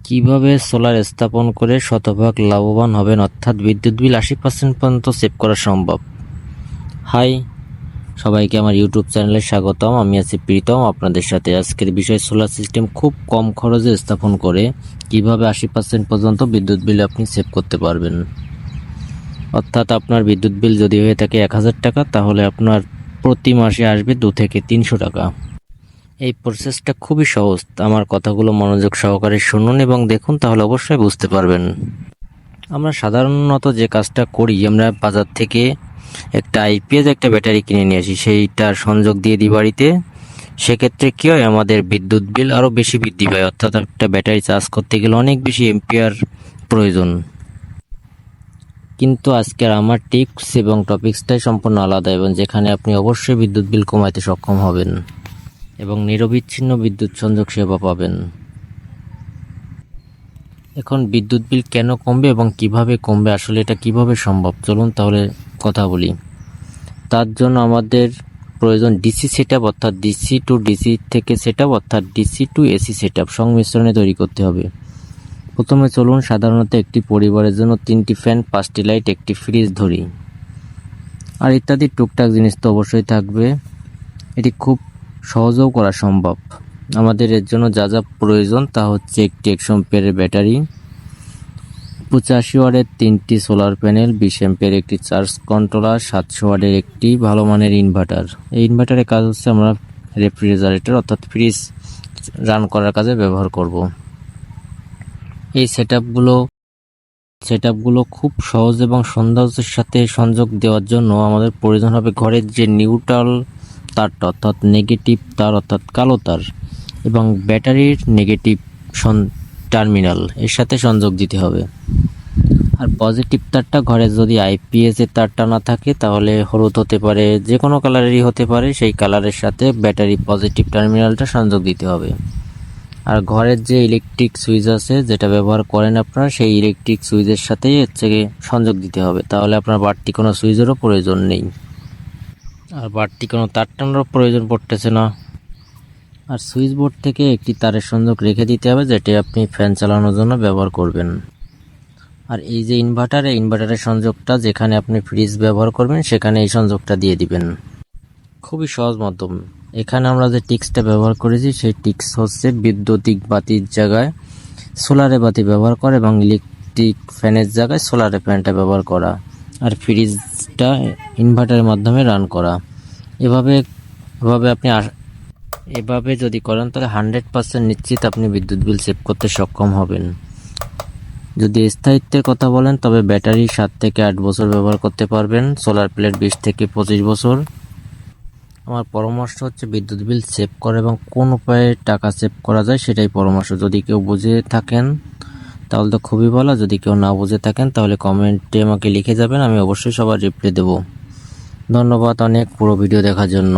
কিভাবে সোলার স্থাপন করে শতভাগ লাভবান হবেন, অর্থাৎ বিদ্যুৎ বিল 80% পর্যন্ত সেভ করা সম্ভব। হাই সবাইকে আমার ইউটিউব চ্যানেলে স্বাগতম। আমি আছি প্রীতম আপনাদের সাথে। আজকের বিষয় সোলার সিস্টেম খুব কম খরচে স্থাপন করে কিভাবে 80% পর্যন্ত বিদ্যুৎ বিল আপনি সেভ করতে পারবেন। অর্থাৎ আপনার বিদ্যুৎ বিল যদি হয়ে থাকে 1000 টাকা, তাহলে আপনার প্রতি মাসে আসবে 2 থেকে 300 টাকা। এই প্রসেসটা খুবই সহজ। আমার কথাগুলো মনোযোগ সহকারে শুনুন এবং দেখুন, তাহলে অবশ্যই বুঝতে পারবেন। আমরা সাধারণত যে কাজটা করি, আমরা বাজার থেকে একটা আইপিএস একটা ব্যাটারি কিনে নিয়ে আসি, সেইটার সংযোগ দিয়ে দিই বাড়িতে। সেক্ষেত্রে কী হয়, আমাদের বিদ্যুৎ বিল আরও বেশি বৃদ্ধি পায়। অর্থাৎ একটা ব্যাটারি চার্জ করতে গেলে অনেক বেশি এম্পিয়ার প্রয়োজন। কিন্তু আজকের আমার টিপস এবং টপিক্সটাই সম্পূর্ণ আলাদা, এবং যেখানে আপনি অবশ্যই বিদ্যুৎ বিল কমাতে সক্ষম হবেন এবং নিরবিচ্ছিন্ন বিদ্যুৎ সংযোগ সেবা পাবেন। এখন বিদ্যুৎ বিল কেন কমবে এবং কিভাবে কমবে, আসলে এটা কিভাবে সম্ভব, চলুন তাহলে কথা বলি। তার জন্য আমাদের প্রয়োজন ডিসি সেটআপ, অর্থাৎ ডিসি টু ডিসি থেকে সেটআপ, অর্থাৎ ডিসি টু এসি সেটআপ সংমিশ্রণে তৈরি করতে হবে। প্রথমে চলুন সাধারণত একটি পরিবারের জন্য 3টি ফ্যান, 5টি লাইট, একটি ফ্রিজ ধরি, আর ইত্যাদি টুকটাক জিনিস তো অবশ্যই থাকবে। এটি খুব সহজেও করা সম্ভব। আমাদের এর জন্য যা যা প্রয়োজন তা হচ্ছে একটি 100 অ্যাম্পিয়ারের ব্যাটারি, 85 ওয়াটের 3টি সোলার প্যানেল, 20 অ্যাম্পিয়ার একটি চার্জ কন্ট্রোলার, 700 ওয়াটের একটি ভালো মানের ইনভার্টার। এই ইনভার্টারের কাজ হচ্ছে আমরা রেফ্রিজারেটর অর্থাৎ ফ্রিজ রান করার কাজে ব্যবহার করব। এই সেটআপগুলো খুব সহজ এবং সৌন্দর্যের সাথে সংযোগ দেওয়ার জন্য আমাদের প্রয়োজন হবে ঘরের যে নিউট্রাল তারটা, অর্থাৎ নেগেটিভ তার, অর্থাৎ কালো তার, এবং ব্যাটারির নেগেটিভ টার্মিনাল এর সাথে সংযোগ দিতে হবে। আর পজিটিভ তারটা, ঘরে যদি আইপিএস এর তারটা না থাকে তাহলে হলুদ হতে পারে, যে কোনো কালারেরই হতে পারে, সেই কালারের সাথে ব্যাটারি পজিটিভ টার্মিনালটা সংযোগ দিতে হবে। আর ঘরের যে ইলেকট্রিক সুইচ আছে, যেটা ব্যবহার করেন আপনারা, সেই ইলেকট্রিক সুইচের সাথেই হচ্ছে সংযোগ দিতে হবে। তাহলে আপনার বাড়তি কোনো সুইচেরও প্রয়োজন নেই, আর বাড়তি কোনো তার টানারও প্রয়োজন পড়তেছে না। আর সুইচ বোর্ড থেকে একটি তারের সংযোগ রেখে দিতে হবে, যেটি আপনি ফ্যান চালানোর জন্য ব্যবহার করবেন। আর এই যে ইনভার্টারের সংযোগটা, যেখানে আপনি ফ্রিজ ব্যবহার করবেন সেখানে এই সংযোগটা দিয়ে দিবেন। খুবই সহজ মাধ্যম। এখানে আমরা যে টিক্সটা ব্যবহার করেছি, সেই টিক্স হচ্ছে বৈদ্যুতিক বাতির জায়গায় সোলারে বাতি ব্যবহার করা, এবং ইলেকট্রিক ফ্যানের জায়গায় সোলারে ফ্যানটা ব্যবহার করা, আর ফ্রিজটা ইনভার্টারের মাধ্যমে রান করা। এভাবে যদি করেন তাহলে 100% নিশ্চিত আপনি বিদ্যুৎ বিল সেভ করতে সক্ষম হবেন। যদি স্থায়িত্বের কথা বলেন, তবে ব্যাটারি 7 থেকে 8 বছর ব্যবহার করতে পারবেন, সোলার প্লেট 20 থেকে 25 বছর। আমার পরামর্শ হচ্ছে বিদ্যুৎ বিল সেভ করা এবং কোন উপায়ে টাকা সেভ করা যায় সেটাই পরামর্শ। যদি কেউ বুঝে থাকেন তাহলে তো খুবই ভালো, যদি কেউ না বুঝে থাকেন তাহলে কমেন্টে আমাকে লিখে যাবেন, আমি অবশ্যই সবার রিপ্লাই দেব। ধন্যবাদ অনেক পুরো ভিডিও দেখার জন্য।